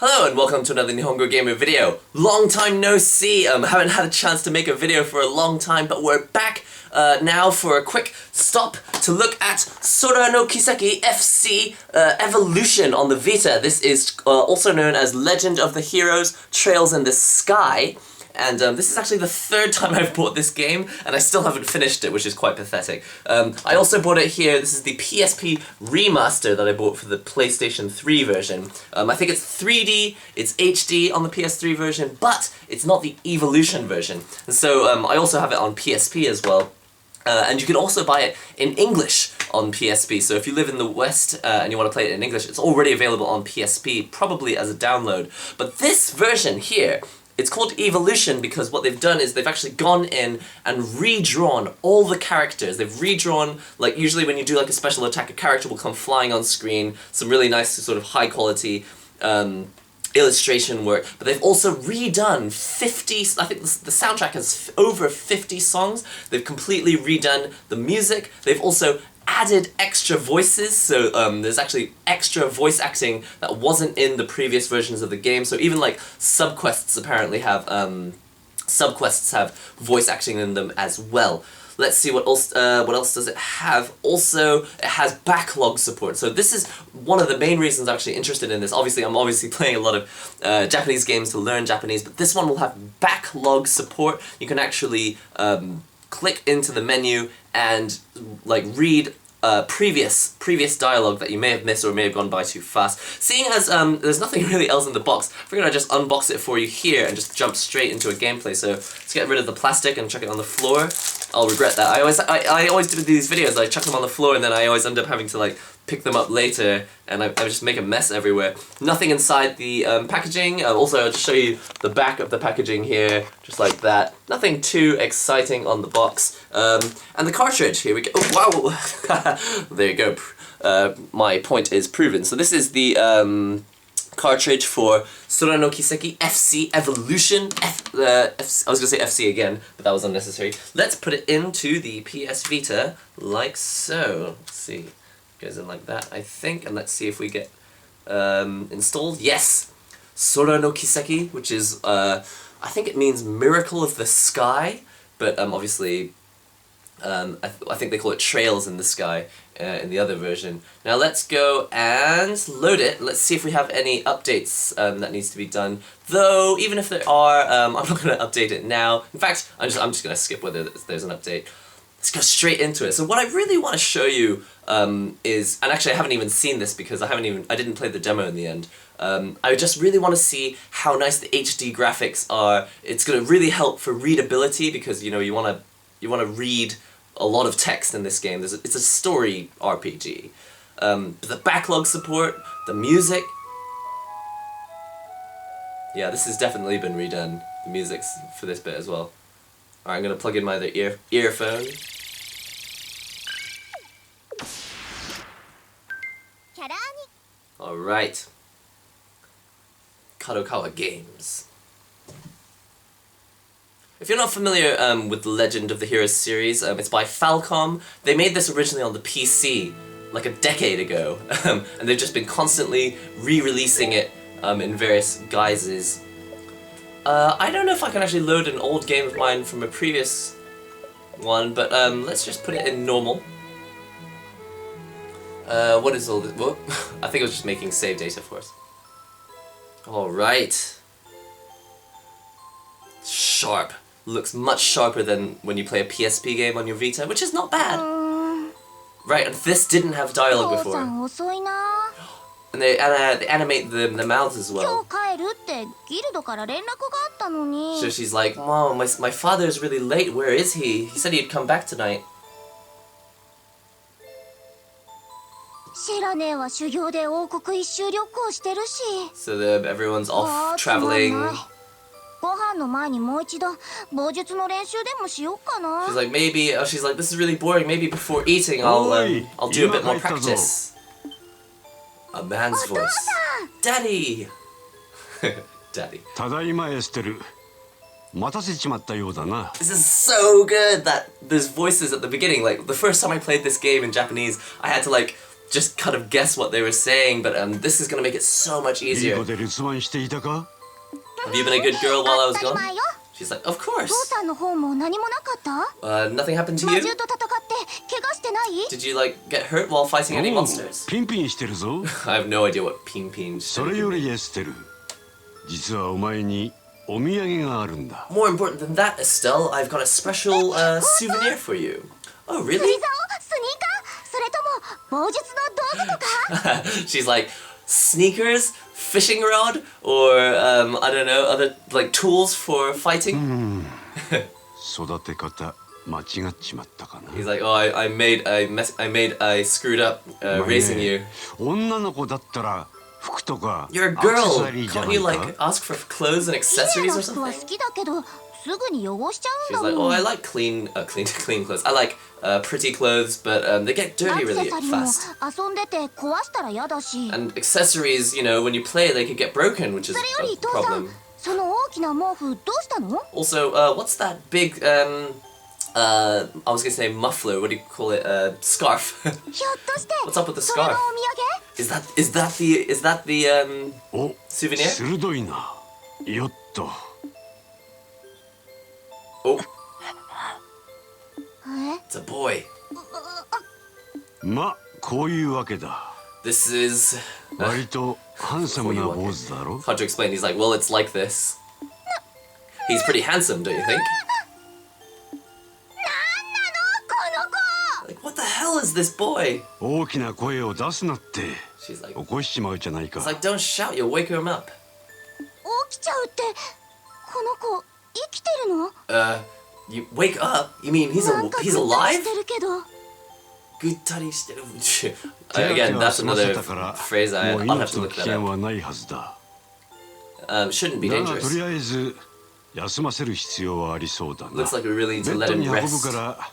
Hello and welcome to another NihongoGamer video. Long time no see, haven't had a chance to make a video for a long time, but we're back now for a quick stop to look at Sora no Kiseki FC Evolution on the Vita. This is also known as Legend of the Heroes Trails in the Sky. And this is actually the third time I've bought this game, and I still haven't finished it, which is quite pathetic. I also bought it here. This is the PSP remaster that I bought for the PlayStation 3 version. I think it's 3D, it's HD on the PS3 version, but it's not the Evolution version. And so I also have it on PSP as well. And you can also buy it in English on PSP, so if you live in the West and you want to play it in English, it's already available on PSP, probably as a download. But this version here, it's called Evolution because what they've done is they've actually gone in and redrawn all the characters. They've redrawn, like usually when you do like a special attack, a character will come flying on screen, some really nice sort of high quality illustration work, but they've also redone 50, I think the soundtrack has over 50 songs. They've completely redone the music. They've also added extra voices, so there's actually extra voice acting that wasn't in the previous versions of the game, so even like subquests apparently have, subquests have voice acting in them as well. Let's see what else does it have. Also, it has backlog support. So this is one of the main reasons I'm actually interested in this. Obviously, I'm playing a lot of Japanese games to learn Japanese, but this one will have backlog support. You can actually click into the menu and like read previous dialogue that you may have missed or may have gone by too fast. Seeing as there's nothing really else in the box, I figured I'd just unbox it for you here and just jump straight into a gameplay. So let's get rid of the plastic and chuck it on the floor. I'll regret that. I always do these videos, I chuck them on the floor and then I always end up having to like pick them up later and I just make a mess everywhere. Nothing inside the packaging. Also, I'll just show you the back of the packaging here, just like that. Nothing too exciting on the box. And the cartridge, here we go. Oh, wow! There you go. My point is proven. So this is the cartridge for Sora no Kiseki FC Evolution. I was going to say FC again, but that was unnecessary. Let's put it into the PS Vita, like so. Let's see. Goes in like that, I think, and let's see if we get installed. Yes! Sora no Kiseki, which is, I think it means Miracle of the Sky, but obviously, I think they call it Trails in the Sky in the other version. Now let's go and load it. Let's see if we have any updates that needs to be done. Though, even if there are, I'm not going to update it now. In fact, I'm just going to skip whether there's an update. Let's go straight into it. So what I really want to show you is, and actually I haven't even seen this because I didn't play the demo in the end. I just really want to see how nice the HD graphics are. It's going to really help for readability because you know you want to read a lot of text in this game. It's a story RPG. But the backlog support, the music. Yeah, this has definitely been redone. The music's for this bit as well. Alright, I'm going to plug in my other earphone. Alright. Kadokawa Games. If you're not familiar with the Legend of the Heroes series, it's by Falcom. They made this originally on the PC like a decade ago, and they've just been constantly re-releasing it in various guises. I don't know if I can actually load an old game of mine from a previous one, but let's just put it in normal. What is all this? Whoa. I think it was just making save data for us. Alright. Sharp. Looks much sharper than when you play a PSP game on your Vita, which is not bad. Right, and this didn't have dialogue before. And they animate the mouths as well. So she's like, Mom, my father's really late, where is he? He said he'd come back tonight. So everyone's off traveling. She's like, maybe, she's like, this is really boring, maybe before eating I'll do a bit more practice. A man's voice. Daddy! Daddy. This is so good that there's voices at the beginning. Like, the first time I played this game in Japanese, I had to like just kind of guess what they were saying, but this is gonna make it so much easier. いい子で留守番していたか? Have you been a good girl while I was gone? She's like, of course. 父さんの方も何もなかった？ Nothing happened to 魔 you? 獣と戦って怪我してない？ Did you like get hurt while fighting any monsters? ピンピンしてるぞ。 I have no idea what ping ping それよりエステル、実はお前にお土産があるんだ。 More important than that, Estelle, I've got a special souvenir for you. Oh, 釣 really? り竿？スニーカー？それとも棒術の道具とか？ She's like, sneakers, fishing rod, or I don't know, other like tools for fighting. 育て方間違っちまったかな。 He's like, oh, I screwed up raising you. 女の子だったら服とか You're a アクセ girl. サリーじゃ Can't ない you like か。 ask for clothes and 綺麗 accessories な or 服は something? 好きだけどすぐに汚しちゃうん She's だ like, も oh, ん。 I like clean clothes. I like pretty clothes, but they get ア dirty クセ really サリーも fast. 遊んでて壊したら嫌だし。 And accessories, you know, when you play, they could get broken, which is それよ a り父さん problem. その大きな毛布どうしたの？ Also, what's that big I was gonna say muffler. What do you call it? Scarf. ひょっとして What's up with the それのお scarf? 土 Is that the お、 souvenir? 鋭いな。よっと。 Oh, 産？ it's a boy. ま、こういうわけだ。 This is 割とハンサムな坊主だろ。 hard to explain. He's like, well, it's like this. He's pretty handsome, don't you think? なんなのこの子？ Like, what the hell is this boy? 大きな声を出すなって。 She's like, 起こしちまうじゃない it's か。 like, don't shout. You'll wake him up. 起きちゃうってこの子生きてるの？ You wake up? You mean なんか he's ぐったり alive? してるけど。 Guttariしてる. 手当 Again, ては that's 済ませ another たから、 phrase もう I'll have 命 to の look 危 that 険 up. はないはずだ。 Shouldn't be だがと dangerous. りあえず休ませる必要はありそうだな。 Looks like we really need ベ to ッ let ド him に運ぶ rest. から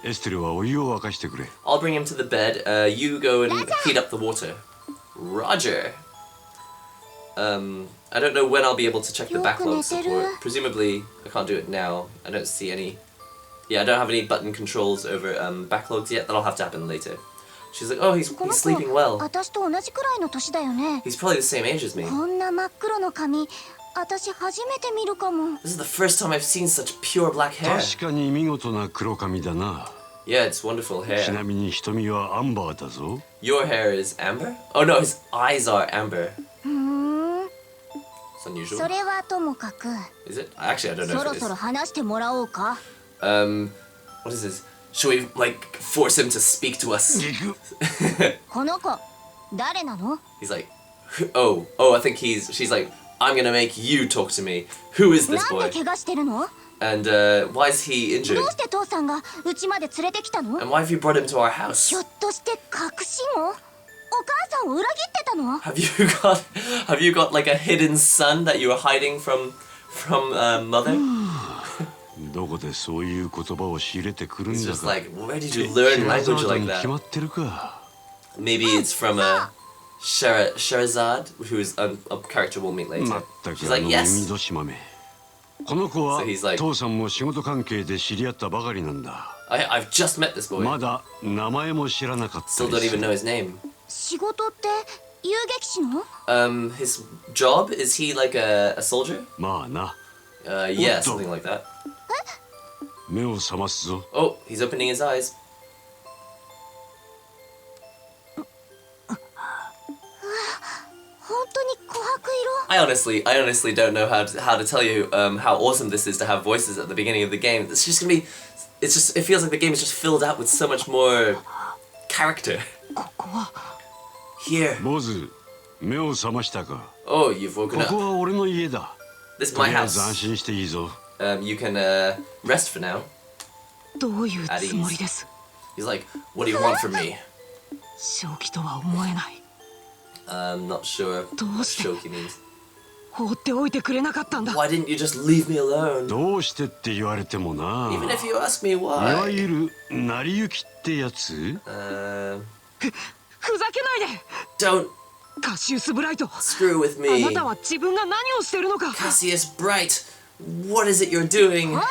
エステルはお湯を沸かしてくれ。 I'll bring him to the bed. You go and heat up the water. Roger. I don't know when I'll be able to check the backlog support. Presumably, I can't do it now. I don't see any. Yeah, I don't have any button controls over backlogs yet. That'll have to happen later. She's like, oh, he's この子 sleeping well. 私と同じくらいの年だよね。 He's probably the same age as me. こんな真っ黒の髪私初めて見るかも。 This is the first time I've seen such pure black hair. 確かに見事な黒髪だな。 Yeah, it's wonderful ちな hair. みに瞳はアンバーだぞ。 Your hair is amber? Oh no, his eyes are amber. ふーん。 It's unusual. それはともかく。 Is it? Actually, I don't know そ if ろ it そろ is. 話してもらおうか。 What is this? Should we like force him to speak to us? 行く。この子誰なの？ He's like, oh, I think she's like, I'm gonna make you talk to me. Who is this なん boy? で怪我してるの？ And why is he ど injured? うして父さんが家まで連れてきたの？ And why have you brought him to our house? ひょっとして隠し子？お母さんを裏切ってたの？ Have you got like a hidden son that you are hiding from mother? どこでそういう言葉を仕入れてくるん He's だ just か。 like, where did you learn シェラザ language ード like に決 that? まってるか。 Maybe it's from Sherazad, who's a character we'll meet later. まったく She's あ like, の yes. 耳年豆。この子は So he's like- 父さんも仕事関係で知り合ったばかりなんだ。 I've just met this boy. まだ名前も知らなかった Still り don't す even る know his name. 仕事って遊撃士の？ His job, is he like a soldier? まあな。 Yeah, What the- something like that. 目を覚ますぞ。 Oh, he's opening his eyes. 本当に琥珀色？ I honestly don't know how to tell you how awesome this is to have voices at the beginning of the game. It's just gonna be, it feels like the game is just filled out with so much more character. ここは Here. 坊主、目を覚ましたか。 Oh, you've woken ここ up. は俺の家だ。 This is と my りあえず安 house. 心していいぞ。 You can rest for now. どういうつもりです？ He's like, what do you want from me? 正気とは思えない。 I'm not sure what どうして Shoki means. 放っておいてくれなかったんだ。 Why didn't you just leave me alone? どうしてって言われてもな。 Even if you ask me いわ why. ゆる成り行きってやつ。ふざけないで。 Don't カシウス・ブライト。 screw with あ me. なたは自分が何をしてるのか。 Cassius Bright, what is it you're doing? ほら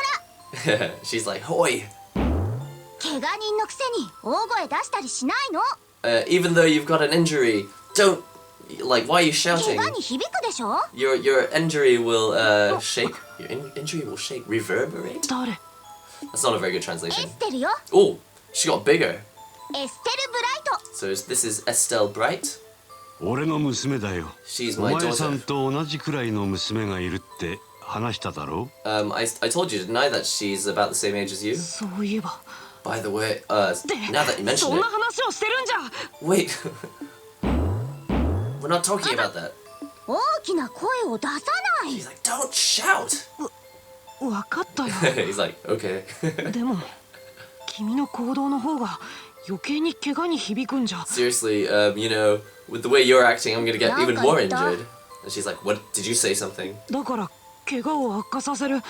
She's like, hoy. 怪我人のくせに大声出したりしないの。even though you've got an injury, don't, like, why are you shouting? 怪我に響くでしょ Your injury will shake. Your injury will shake. Reverberate? 誰 That's not a very good エ translation. ステルよ Oh, she got bigger. エステル・ブライト So this is Estelle Bright. 俺の娘だよ She's お my 前さ daughter. んと同じくらいの娘がいるって話しただろ I told you, didn't I, that she's about the same age as you? そういえば By the way, で now that you mention そん it, な話をしてるんじゃ wait. We're not talking about that. 大きな声を出さない He's like, don't shout. 分かったよ He's like, okay. でも君の行動の方が余計に怪我に響くんじゃ Seriously, you know, with the way you're acting, I'm gonna get even more Nanka言った? injured. And she's like, what, did you say something? だから怪我を悪化させるなん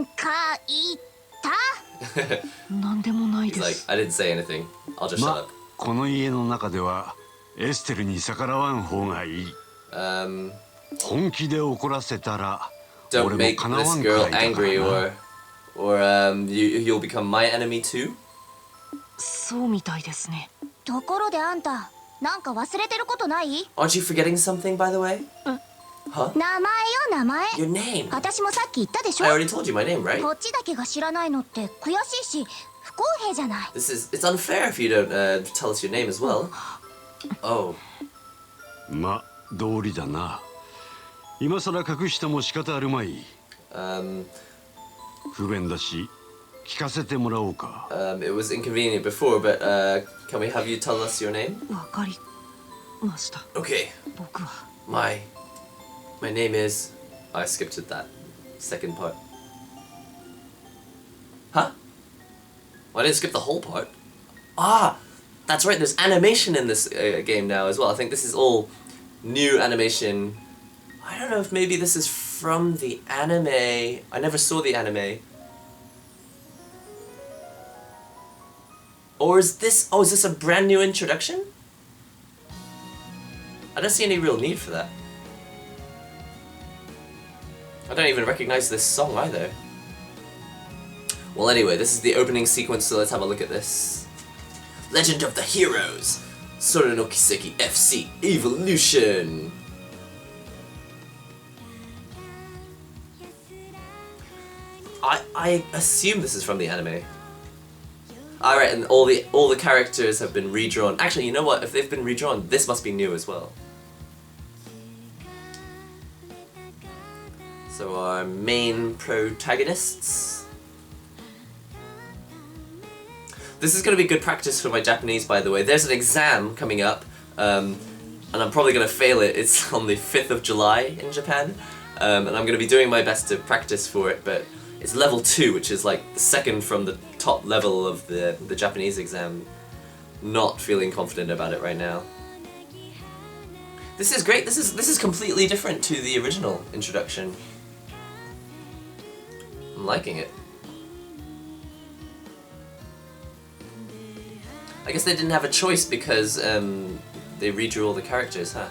か言ったなんでもないで He's like, す I didn't say anything. I'll just shut ま up. この家の中ではエステルに逆らわん方がいい 本気で怒らせたら Don't 俺も make かなわ this んくら girl いだから angry な you'll become my enemy too? そうみたいですねところであんたなんか忘れてることない Aren't you forgetting something, by the way? Huh? 名前よ名前 Your name. 私もさっき言ったでしょ I already told you my name, right? こっちだけが知らないのって悔しいし不公平じゃない It's unfair if you don't tell us your name as well. Oh. ま道理だな今さら隠しても仕方あるまい Um, 不便だし聞かせてもらおうか it was inconvenient before, but can we have you tell us your name? わかりました Okay. 僕は My name is... I skipped at that second part. Huh? Well, I didn't skip the whole part. Ah! That's right, there's animation in this game now as well. I think this is all new animation. I don't know if maybe this is from the anime. I never saw the anime. Or is this... Oh, is this a brand new introduction? I don't see any real need for that. I don't even recognize this song either. Well, anyway, this is the opening sequence, so let's have a look at this. Legend of the Heroes! Sora no Kiseki FC Evolution! I assume this is from the anime. Alright, and all the characters have been redrawn. Actually, you know what? If they've been redrawn, this must be new as well. So our main protagonists. This is going to be good practice for my Japanese, by the way. There's an exam coming up, and I'm probably going to fail it. It's on the 5th of July in Japan, and I'm going to be doing my best to practice for it, but it's level 2, which is like the second from the top level of the Japanese exam. Not feeling confident about it right now. This is great. This is completely different to the original introduction. I'm liking it. I guess they didn't have a choice because they redrew all the characters, huh?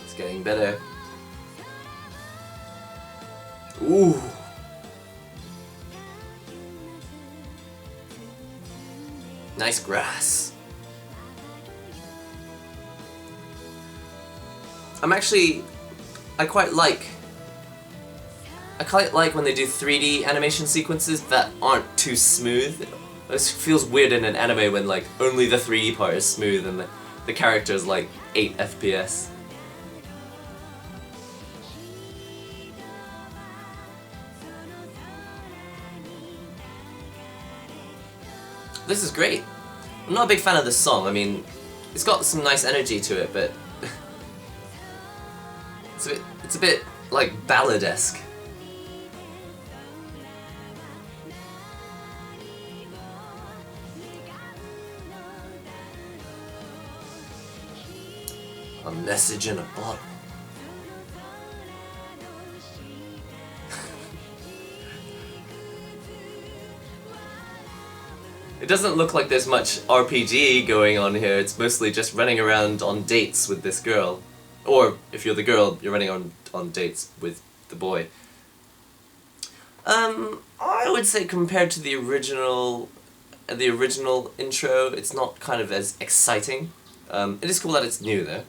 It's getting better. Ooh. Nice grass. I quite like when they do 3D animation sequences that aren't too smooth. It feels weird in an anime when like only the 3D part is smooth and the character is like 8 FPS. This is great. I'm not a big fan of this song. I mean, it's got some nice energy to it, but it's a bit like ballad-esque. A message in a bottle. It doesn't look like there's much RPG going on here. It's mostly just running around on dates with this girl. Or, if you're the girl, you're running on dates with the boy. I would say compared to the original intro, it's not kind of as exciting. It is cool that it's new though.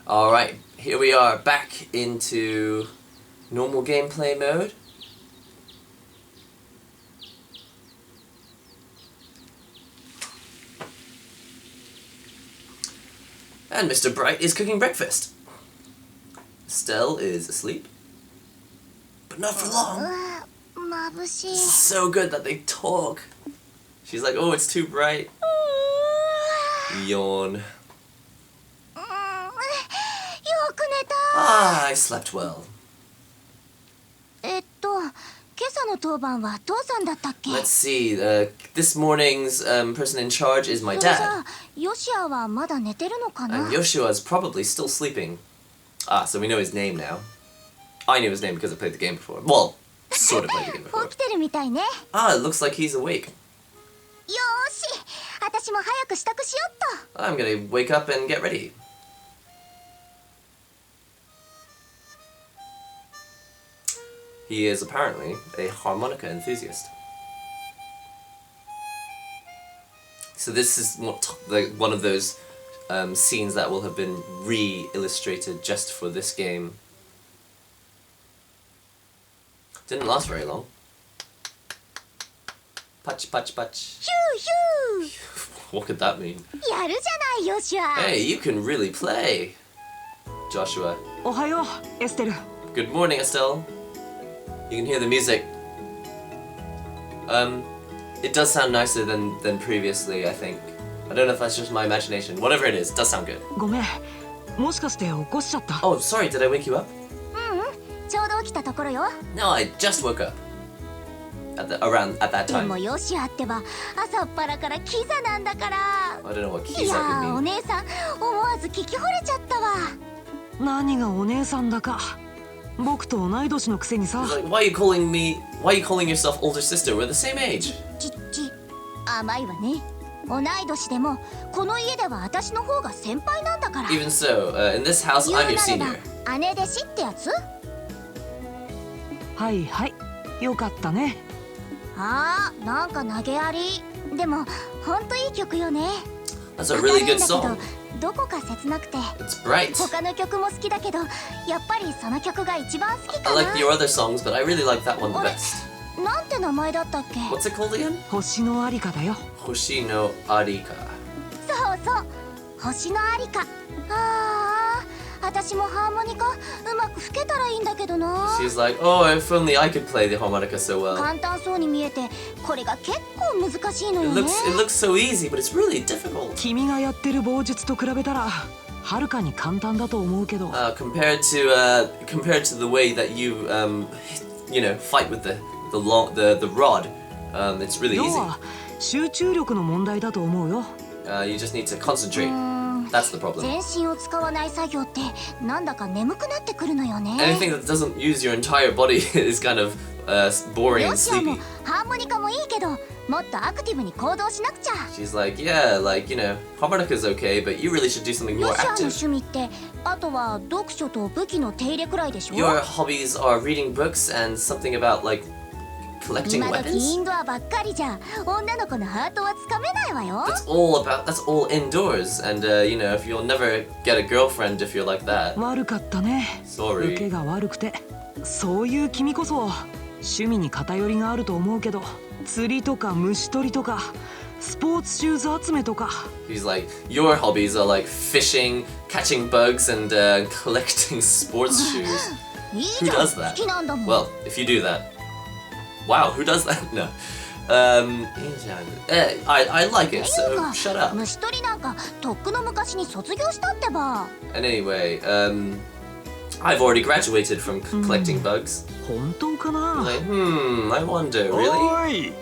Alright, here we are back into normal gameplay mode. And Mr. Bright is cooking breakfast. Estelle is asleep. But not for long. It's so good that they talk. She's like, oh, it's too bright. Yawn. Ah, I slept well. Let's see, this morning's person in charge is my dad. And Yoshua is probably still sleeping. Ah, so we know his name now. I knew his name because I played the game before. Well, sort of played the game before. Ah, it looks like he's awake. I'm gonna wake up and get ready. He is apparently a harmonica enthusiast. So this is one of those scenes that will have been re-illustrated just for this game. Didn't last very long. Patch, patch, patch. What could that mean? Hey, you can really play, Joshua. Ohayo, Estelle. Good morning, Estelle. You can hear the music. It does sound nicer than previously, I think. I don't know if that's just my imagination. Whatever it is, it does sound good. Oh, sorry, did I wake you up? No, I just woke up. At that time. I don't know what kiza could mean. Like, why are you calling yourself older sister? We're the same age. Even so, in this house, I'm your senior. That's a really good song. It's bright. I like your other songs, but I really like that one the best. What's it called again? Hoshi no Arika. She's like, oh, if only I could play the harmonica so well. It looks so easy, but it's really difficult. Compared to the way that you fight with the rod, it's really easy. You just need to concentrate. That's the problem. Anything that doesn't use your entire body is kind of boring and sleepy. She's like, yeah, harmonica's okay, but you really should do something more active. Your hobbies are reading books and something about, collecting weapons? That's all indoors, and if you'll never get a girlfriend if you're like that. Sorry. He's like, your hobbies are like fishing, catching bugs, and collecting sports shoes. Who does that? Well, if you do that. Wow, who does that? No. I like it, so shut up. And anyway, I've already graduated from collecting bugs. Like, I wonder, really? Oi,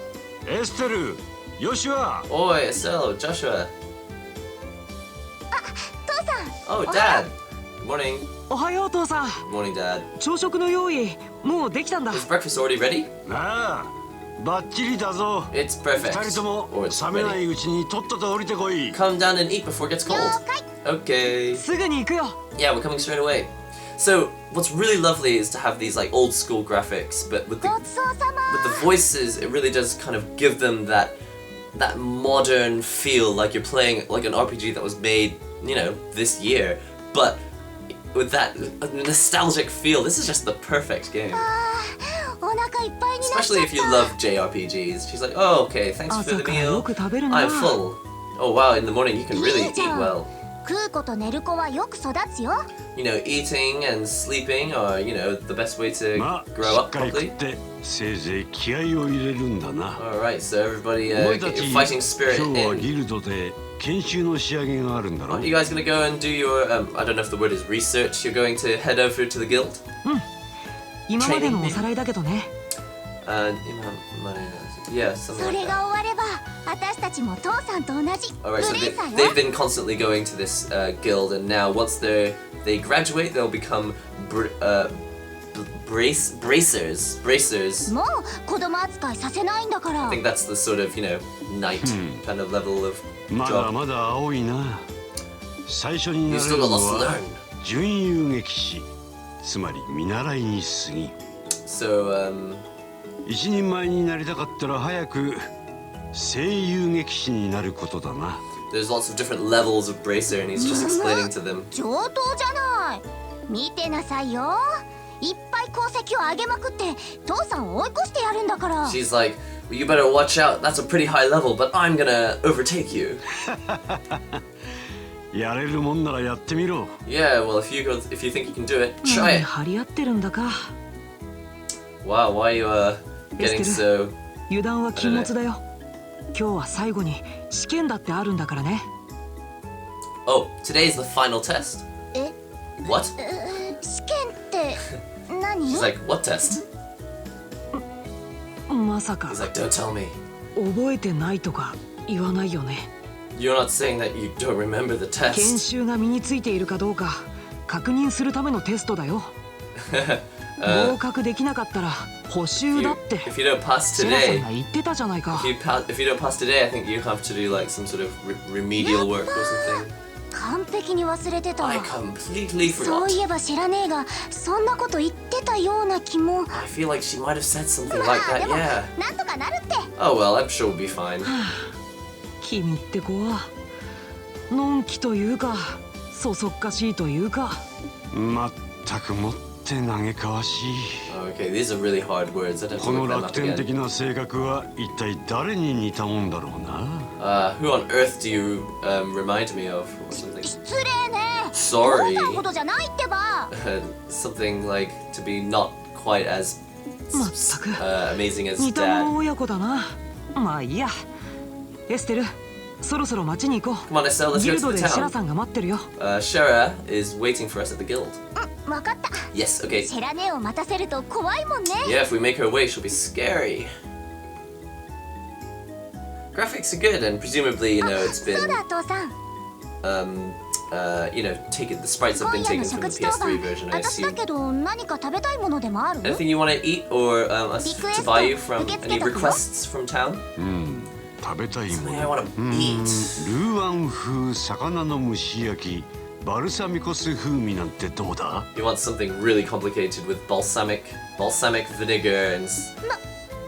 Estelle, Joshua. Oi, Estelle, Joshua. Oh, Dad. Good morning. Good morning, Dad. Is breakfast already ready? It's perfect. Or it's ready. Come down and eat before it gets cold. Okay. Yeah, we're coming straight away. So what's really lovely is to have these like old school graphics, but with the voices, it really does kind of give them that modern feel, like you're playing like an RPG that was made, you know, this year, but with that nostalgic feel. This is just the perfect game. Especially if you love JRPGs. She's like, oh, okay, thanks for the meal. I'm full. Oh wow, in the morning you can really eat well. You know, eating and sleeping are, you know, the best way to grow up properly. Alright, so everybody get your fighting spirit in. Aren't you guys gonna go and do your, I don't know if the word is research, you're going to head over to the guild? Yeah, something like that. Alright, so they've been constantly going to this guild, and now once they graduate, they'll become bracers. I think that's the sort of, you know, knight kind of level of job. You still got lots to learn. So, 一人前になりたかったら早く声優劇士になることだな。There's lots of different levels of bracer, and he's just explaining to them. 上等じゃない。見てなさいよ。いっぱい功績を上げまくって父さんを追い越してやるんだから。She's like, well, you better watch out. That's a pretty high level, but I'm gonna overtake you. やれるもんならやってみろ。Yeah, well, if you think you can do it, try it. 張り合ってるんだか。Wow, why are you getting so? 油断は禁物だよ。今日は最後に試験だってあるんだからね。Oh, today's the final test. え What? 試験って何 She's like, what test? まさか He's like, don't tell me. 覚えてないとか言わないよね。You're not saying that you don't remember the 研 test. 修が身についているかどうか確認するためのテストだよ。合格できなかったら補習だって。If you don't pass シェラさん today, が言ってたじゃないか。if you don't pass today, I think you have to do like some sort of remedial work or something. 完璧に忘れてた I わ。 completely そうい forgot. えば知らねえがそんなこと言ってたような気も。 I feel like she might have said something ま like あ that. でも Yeah. なんとかなるって。 Oh well, I'm sure we'll be fine. 君って子はのんきというかそそっかしいというか。まったくもって嘆かわしい。 Okay, these are really hard words. I don't こ know の look them 楽 up 天的 again. な性格は一体誰に似たもんだろうな。Who on earth do you remind me of or something? 失礼ね。 Sorry. 父さんほどじゃないってば。 Something like to be not quite as まったく amazing as 似た者 dad. 親子だな。まあいいや。エステル、そろそろ町に行こ Come on, Estelle, う。 let's ギ go ル to ド the でシェラ town. さんが待ってるよ。Shara is waiting for us at the guild. わかった。 Yes, okay. シェラ姉を待たせると怖いもんね。 Yeah, if we make her wait, she'll be scary. Graphics are good, and presumably, you know, it's そう been, だ父さん。 you know, taken. The sprites have 今 been 夜の taken from 食 the 事当 PS3 番。 version, I 私だ assume. けど何か食べたいものでもある？ Anything you want to eat, or us to buy you from Request any とかよ。 requests from town? 食べたいも Something I の。 want to eat. ルーアン風魚の蒸し焼きバルサミコ酢風味なんてどうだ？ You want something really complicated with balsamic vinegar and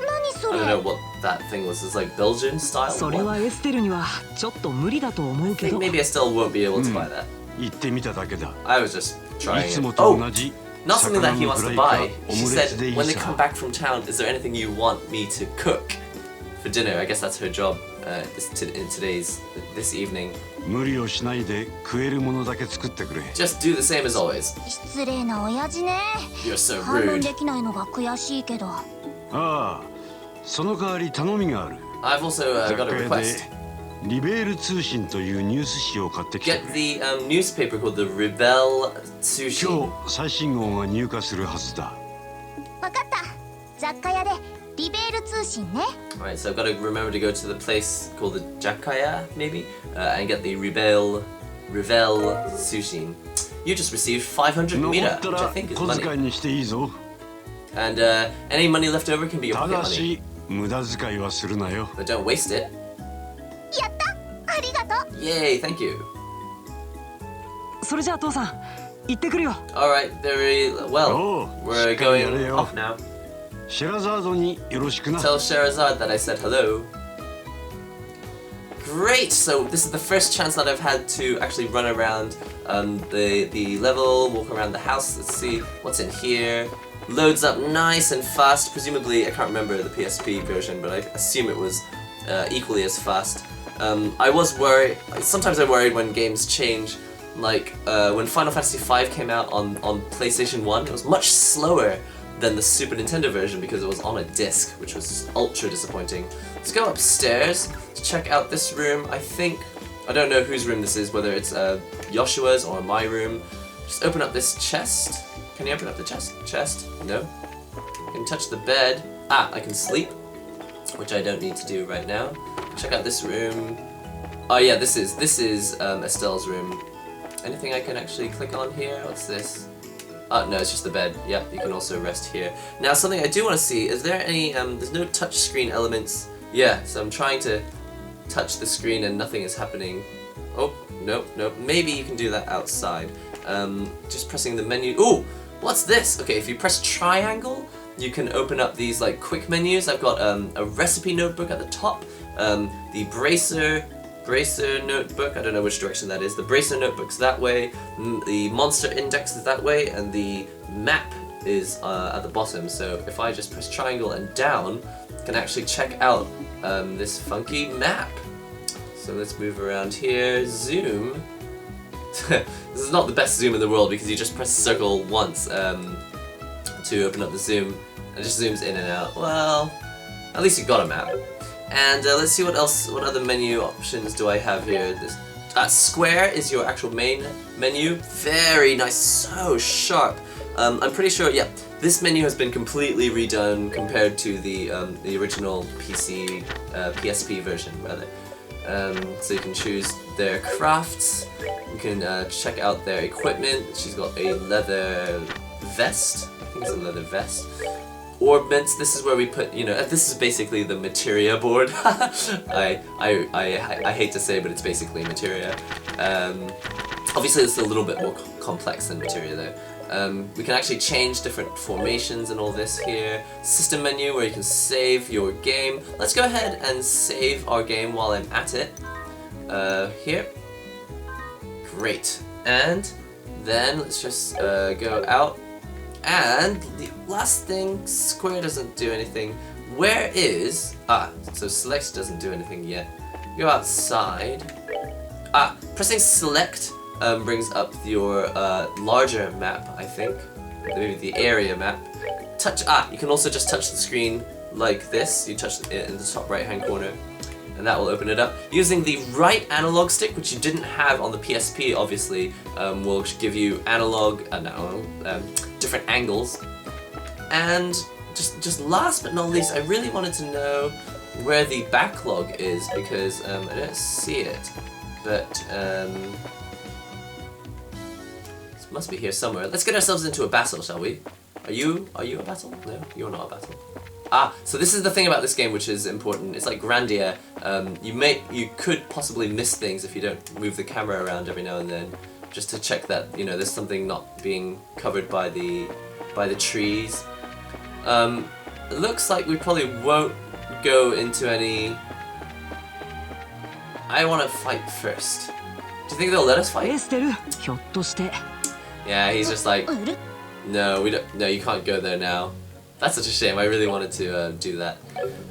何そ I れ？ don't know what that thing was. It's like Belgian style. それ What? はエステルにはちょっと無理だと思う I け think ど。 maybe I still won't be able to buy that. 行ってみただけだ。 I was just い trying つ it. もと Oh, 同じ not something that 魚 he の wants フラ to イか buy. オ She ムレツ said でいい when they come さ。 back from town, is there anything you want me to cook for dinner? I guess that's her job in this evening. 無理をしないで食えるものだけ作ってくれ。 Just do the same as always. 失礼な親父ね。 You're so 反論 rude. できないのが悔しいけど。ああ、その代わり頼みがある。 I've also 雑 got 貨 a 屋 request. でリベール通信というニュース紙を買ってきて Get くれ。 the newspaper called the Rebel 今 Sushi. 日最新号が入荷するはずだ。わかった。雑貨屋でリベール通信ね。 Alright, so I've got to remember to go to the place called the Jakaya, maybe, and get the Revel Sushi. You just received 500残 mita, った which ら I think is 小 money. 遣いにしていいぞ。 And any money left over can be your た pocket だ money. し無駄遣いはするなよ。 But don't waste it. やった。ありがとう。 Yay, thank you. それじゃあ父さん、行ってくるよ。 Alright, very well. Oh, We're going off now. シェラザードによろしくな。 Tell Sherazad that I said hello. Great! So this is the first chance that I've had to actually run around the level, walk around the house. Let's see what's in here. Loads up nice and fast. Presumably, I can't remember the PSP version, but I assume it was equally as fast. I was worried. Sometimes I worried when games change. Like when Final Fantasy V came out on PlayStation 1, it was much slower than the Super Nintendo version because it was on a disc, which was ultra disappointing. Let's go upstairs to check out this room. I don't know whose room this is, whether it's Joshua's or my room. Just open up this chest. Can you open up the chest? No. I can touch the bed. Ah, I can sleep, which I don't need to do right now. Check out this room. Oh yeah, this is Estelle's room. Anything I can actually click on here? What's this? Oh, no, it's just the bed. Yep, you can also rest here. Now, something I do want to see, is there any, there's no touch screen elements. Yeah, so I'm trying to touch the screen and nothing is happening. Oh, nope. Maybe you can do that outside. Just pressing the menu. Ooh, what's this? Okay, if you press triangle, you can open up these, like, quick menus. I've got a recipe notebook at the top, the bracer notebook, I don't know which direction that is. The bracer notebook's that way, the monster index is that way, and the map is at the bottom. So if I just press triangle and down, I can actually check out this funky map. So let's move around here, zoom. This is not the best zoom in the world because you just press circle once to open up the zoom, and it just zooms in and out. Well, at least you got a map. And let's see what else, what other menu options do I have here. This square is your actual main menu. Very nice, so sharp. I'm pretty sure, yeah, this menu has been completely redone compared to the original PSP version, rather. So you can choose their crafts, you can check out their equipment. She's got a leather vest, I think it's a leather vest. Orbments, this is where we put, you know, this is basically the materia board. I hate to say, but it's basically materia. Obviously it's a little bit more complex than materia though. We can actually change different formations and all this here. System menu where you can save your game. Let's go ahead and save our game while I'm at it. Here. Great. And then let's just go out. And the last thing, square doesn't do anything. Where is... so select doesn't do anything yet. Go outside. Pressing select brings up your larger map, I think. Maybe the area map. Touch, you can also just touch the screen like this. You touch it in the top right hand corner, and that will open it up. Using the right analog stick, which you didn't have on the PSP, obviously, will give you analog, different angles. And just last but not least, I really wanted to know where the backlog is because I don't see it, but it must be here somewhere. Let's get ourselves into a battle, shall we? Are you a battle? No, you're not a battle. So this is the thing about this game which is important. It's like Grandia. You could possibly miss things if you don't move the camera around every now and then, just to check that, you know, there's something not being covered by the trees. It looks like we probably won't go into any... I want to fight first. Do you think they'll let us fight? Yeah, he's just like, no, we don't. No, you can't go there now. That's such a shame. I really wanted to do that.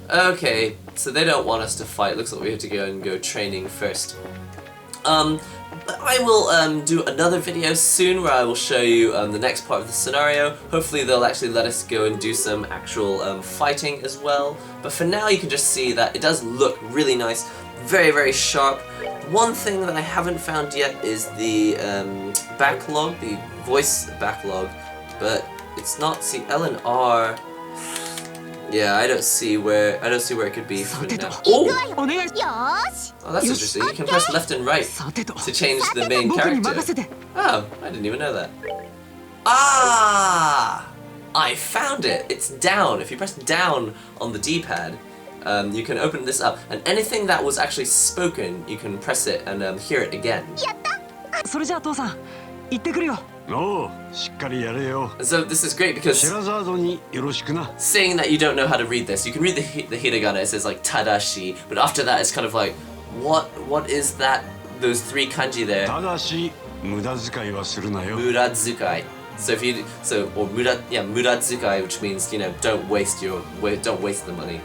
Okay, so they don't want us to fight. Looks like we have to go training first. But I will do another video soon where I will show you the next part of the scenario. Hopefully they'll actually let us go and do some actual fighting as well. But for now you can just see that it does look really nice, very, very sharp. One thing that I haven't found yet is the backlog, the voice backlog, but it's not, see, L and R. Yeah, I don't see where it could be for now. Oh, that's interesting. You can press left and right to change the main character. Oh, I didn't even know that. I found it. It's down. If you press down on the D-pad, you can open this up, and anything that was actually spoken, you can press it and hear it again. おう、しっかりやれよ。 So this is great because シェラザードによろしくな。 saying that you don't know how to read this, you can read the hiragana, it says like tadashi, but after that it's kind of like, what is that, those three kanji there? ただし無駄遣いはするなよ。 Muradzukai. So if you or muradzukai, which means, you know, don't waste the money.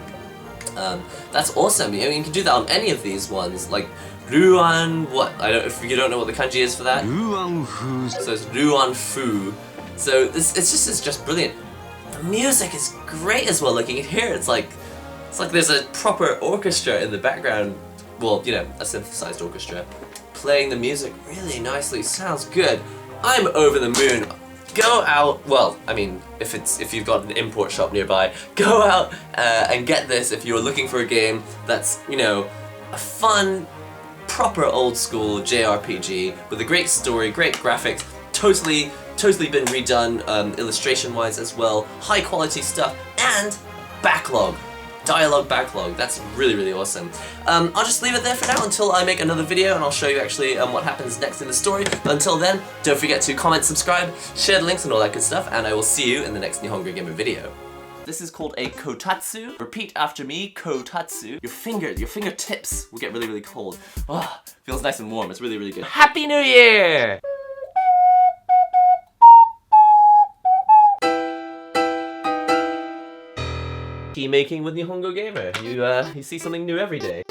That's awesome. You know, you can do that on any of these ones, like Ruan. What? If you don't know what the kanji is for that. ルーアン風。 So it's Ruan Fu. So it's just brilliant. The music is great as well. Like you can hear it's like there's a proper orchestra in the background. Well, you know, a synthesized orchestra playing the music really nicely. Sounds good. I'm over the moon. Go out. Well, I mean, if you've got an import shop nearby, go out and get this if you're looking for a game that's, you know, a fun, proper old school JRPG with a great story, great graphics, totally been redone illustration wise as well, high quality stuff, and dialogue backlog. That's really awesome. I'll just leave it there for now until I make another video, and I'll show you actually what happens next in the story. But until then, don't forget to comment, subscribe, share the links and all that good stuff, and I will see you in the next NihongoGamer video. This is called a kotatsu. Repeat after me, kotatsu. Your fingertips will get really cold. Oh, feels nice and warm. It's really good. Happy New Year! Key making with NihongoGamer. You see something new every day.